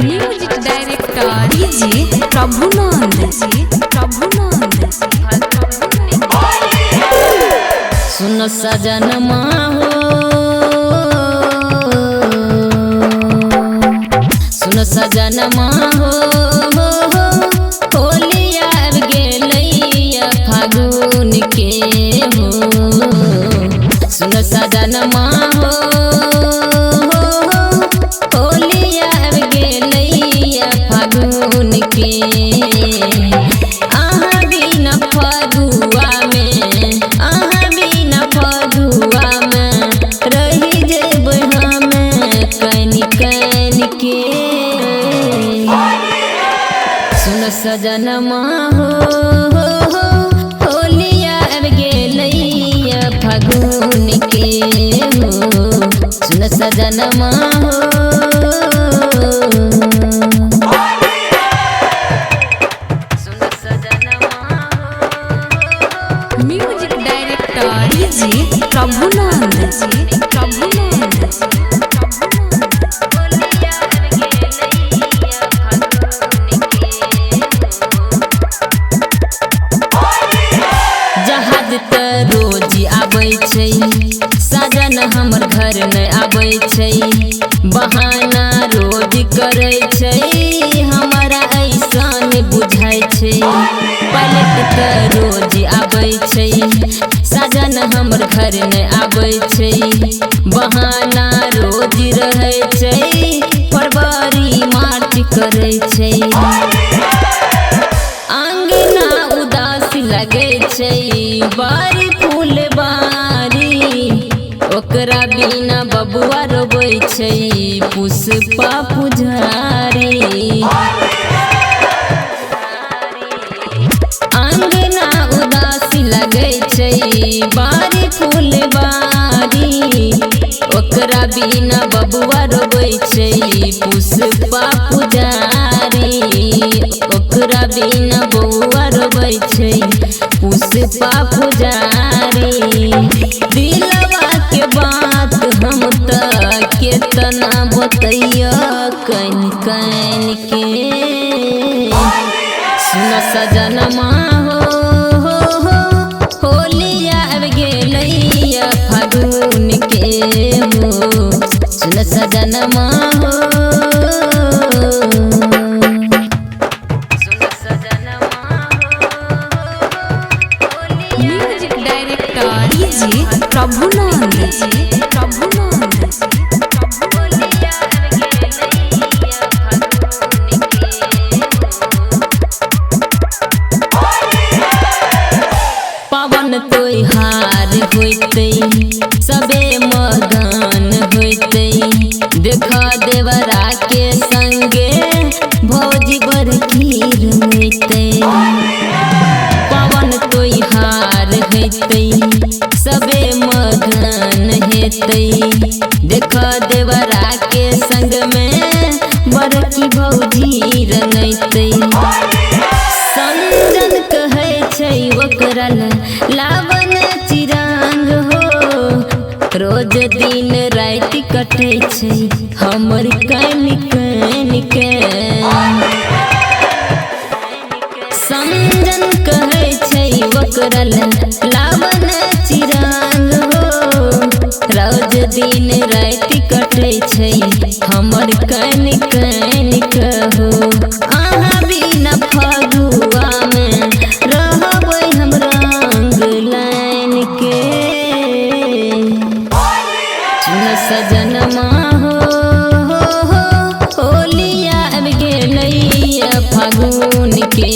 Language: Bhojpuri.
म्यूजिक डायरेक्टर डीजे प्रभुनंद सुन सजनमा हो, सुन सजनमा हो, होली आब गेलैया फागुन के हो। सुन सजनमा हो, होली आब गेलैया फागुन के। अहाँ बिना फगुआ में, अहाँ बिना फगुआ में रही जेबै हमे कनि कनि के। सुन सजनमा हो, होली आब गेलैया फागुन के हो। सुन सजनमा हो, म्यूजिक डायरेक्टर डीजे प्रभुनंद जहाज त रोज आबै छै, सजन हमर घर नहीं आबै छै। बहाना रोज करै छै, हमारा ऐसन बुझाइ छै। पलट त रोज आबै छै, सजन हमर घर नहीं आबै छै। बहाना रोज रहै छै, फरवरी मार्च करै छै। अंगना उदास लगे छै, बारी फूल बारी ओकरा बिना बबुआ रोबै छै। पुष्पा पुजारी अंगना उदास लगे छै, बारी फूल बारी ओकरा बिना बबुआ रोबै छै। पुष्पा पुजारी ओकरा बिना बबुआ रोबै छै। पुष्पा पुजारी दिलवा के बात हम त केतना बतैया कनि कनि के। सुन सजनमा हो, होली आब गेलैया फागुन के हो। सुन सजनमा हो, म्यूजिक डायरेक्टर डीजे प्रभुनंद पावन त्योहार होइतै, सबे मगन होइतै। देखा देवरा के संगे भौजी बड़की रंगतै। पावन त्योहार होइतै, सबे मगन हेतै। देखा देवरा के संग में बड़की भौजी रंगतै। संजन कहै छै ओकरा लावन चिरांग हो। रोज दिन राति कटे छै हमर कनि कनि के। संजन कहै छै ओकरा लावन चिरांग हो। रोज दिन राति कटे छै हमर कनि कनि के हो। अहाँ बिना फगुआ में रहबै हम रंग लाइन के। सुन सजनमा हो, होली आब गेलैया फागुन के